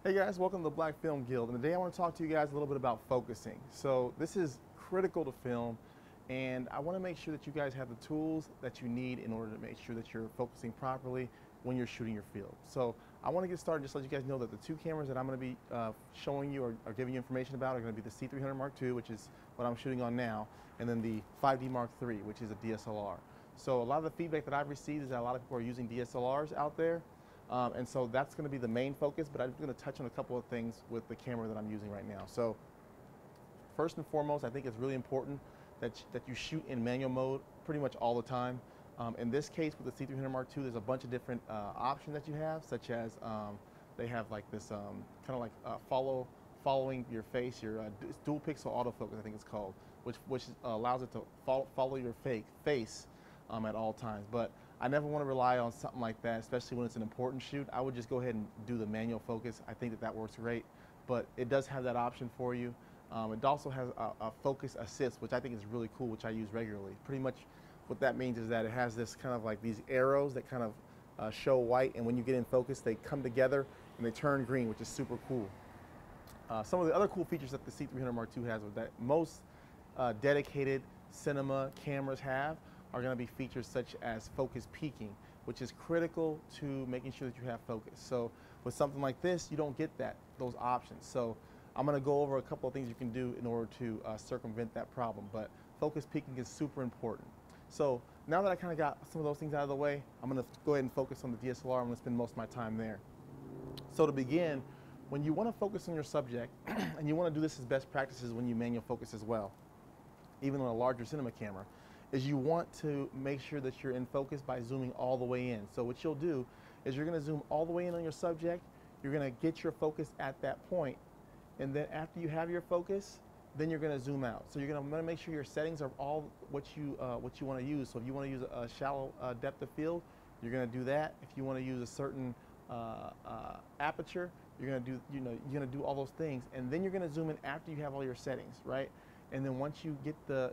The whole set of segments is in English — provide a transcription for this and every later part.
Hey guys, welcome to the Black Film Guild, and today I want to talk to you guys a little bit about focusing. So this is critical to film, and I want to make sure that you guys have the tools that you need in order to make sure that you're focusing properly when you're shooting your field. So I want to get started just to let you guys know that the two cameras that I'm going to be showing you or giving you information about are going to be the C300 Mark II, which is what I'm shooting on now, and then the 5D Mark III, which is a DSLR. So a lot of the feedback that I've received is that a lot of people are using DSLRs out there. And so that's going to be the main focus, but I'm going to touch on a couple of things with the camera that I'm using right now. So first and foremost, I think it's really important that you shoot in manual mode pretty much all the time. In this case with the C300 Mark II, there's a bunch of different options that you have, such as they have like this kind of like following your face, your dual pixel autofocus, I think it's called, which allows it to follow your face at all times. But I never want to rely on something like that, especially when it's an important shoot. I would just go ahead and do the manual focus. I think that works great, but it does have that option for you. It also has a focus assist, which I think is really cool, which I use regularly. Pretty much what that means is that it has this kind of like these arrows that kind of show white, and when you get in focus, they come together and they turn green, which is super cool. Some of the other cool features that the C300 Mark II has that most dedicated cinema cameras have are going to be features such as focus peaking, which is critical to making sure that you have focus. So with something like this, you don't get those options. So I'm going to go over a couple of things you can do in order to circumvent that problem, but focus peaking is super important. So now that I kind of got some of those things out of the way, I'm going to go ahead and focus on the DSLR. I'm going to spend most of my time there. So to begin, when you want to focus on your subject, and you want to do this as best practices when you manual focus as well, even on a larger cinema camera, is you want to make sure that you're in focus by zooming all the way in. So what you'll do is you're going to zoom all the way in on your subject, you're going to get your focus at that point, and then after you have your focus, then you're going to zoom out. So you're going to make sure your settings are all what you want to use. So if you want to use a shallow depth of field, you're going to do that. If you want to use a certain aperture, you're going to do you're going to do all those things, and then you're going to zoom in after you have all your settings, right? And then once you get the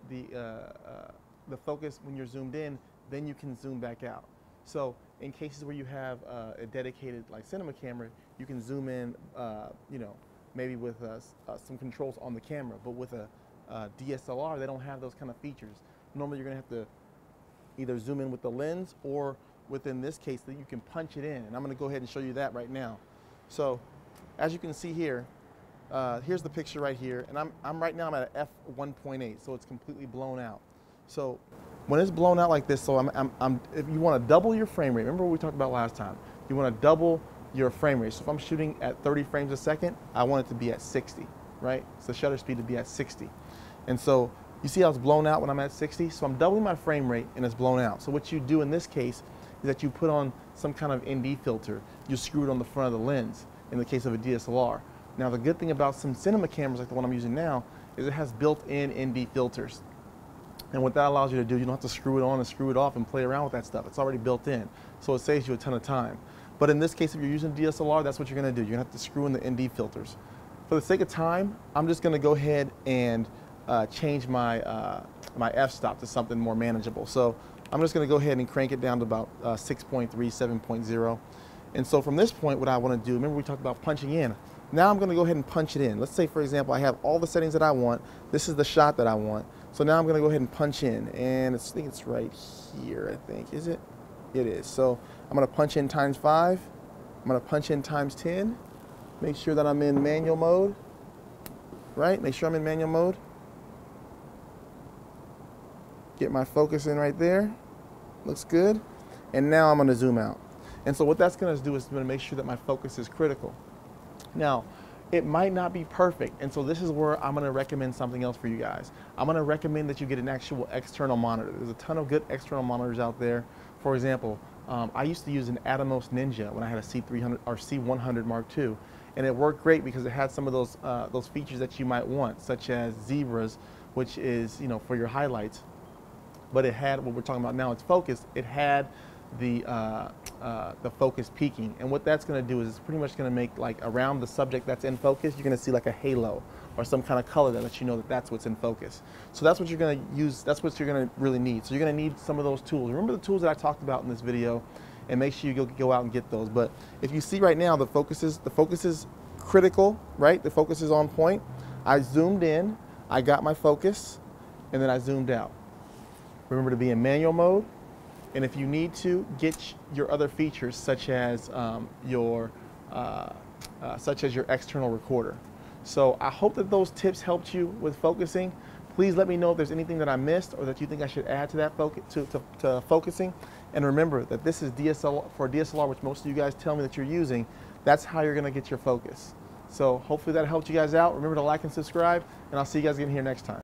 focus when you're zoomed in, then you can zoom back out. So in cases where you have a dedicated like cinema camera, you can zoom in, maybe with some controls on the camera. But with a DSLR, they don't have those kind of features. Normally, you're going to have to either zoom in with the lens, or within this case, that you can punch it in. And I'm going to go ahead and show you that right now. So as you can see here, here's the picture right here, and I'm right now I'm at an f1.8, so it's completely blown out. So when it's blown out like this, so if you want to double your frame rate, remember what we talked about last time, you want to double your frame rate. So if I'm shooting at 30 frames a second, I want it to be at 60, right? So shutter speed to be at 60. And so you see how it's blown out when I'm at 60? So I'm doubling my frame rate and it's blown out. So what you do in this case is that you put on some kind of ND filter. You screw it on the front of the lens in the case of a DSLR. Now the good thing about some cinema cameras like the one I'm using now is it has built-in ND filters. And what that allows you to do, you don't have to screw it on and screw it off and play around with that stuff. It's already built in. So it saves you a ton of time. But in this case, if you're using DSLR, that's what you're going to do. You're going to have to screw in the ND filters. For the sake of time, I'm just going to go ahead and change my, my f-stop to something more manageable. So I'm just going to go ahead and crank it down to about 6.3, 7.0. And so from this point, what I want to do, remember we talked about punching in. Now I'm going to go ahead and punch it in. Let's say, for example, I have all the settings that I want. This is the shot that I want. So now I'm going to go ahead and punch in, and I think it's right here, I think. Is it? It is. So I'm going to punch in times 5. I'm going to punch in times 10. Make sure that I'm in manual mode, right? Make sure I'm in manual mode. Get my focus in right there. Looks good. And now I'm going to zoom out. And so what that's going to do is going to make sure that my focus is critical. Now, it might not be perfect, and so this is where I'm going to recommend something else for you guys. I'm going to recommend that you get an actual external monitor. There's a ton of good external monitors out there. For example, I used to use an Atomos Ninja when I had a C300 or C100 Mark II, and it worked great because it had some of those features that you might want, such as zebras, which is for your highlights. But it had what we're talking about now. It's focused. It had the focus peaking, and what that's going to do is it's pretty much going to make, like, around the subject that's in focus, you're going to see like a halo or some kind of color that lets you know that that's what's in focus. So that's what you're going to use, that's what you're going to really need. So you're going to need some of those tools. Remember the tools that I talked about in this video, and make sure you go out and get those. But if you see right now, the focus is critical, right? The focus is on point. I zoomed in, I got my focus, and then I zoomed out. Remember to be in manual mode, and if you need to, get your other features such as your external recorder. So I hope that those tips helped you with focusing. Please let me know if there's anything that I missed or that you think I should add to that to focusing. And remember that this is DSLR, for DSLR, which most of you guys tell me that you're using. That's how you're going to get your focus. So hopefully that helped you guys out. Remember to like and subscribe, and I'll see you guys again here next time.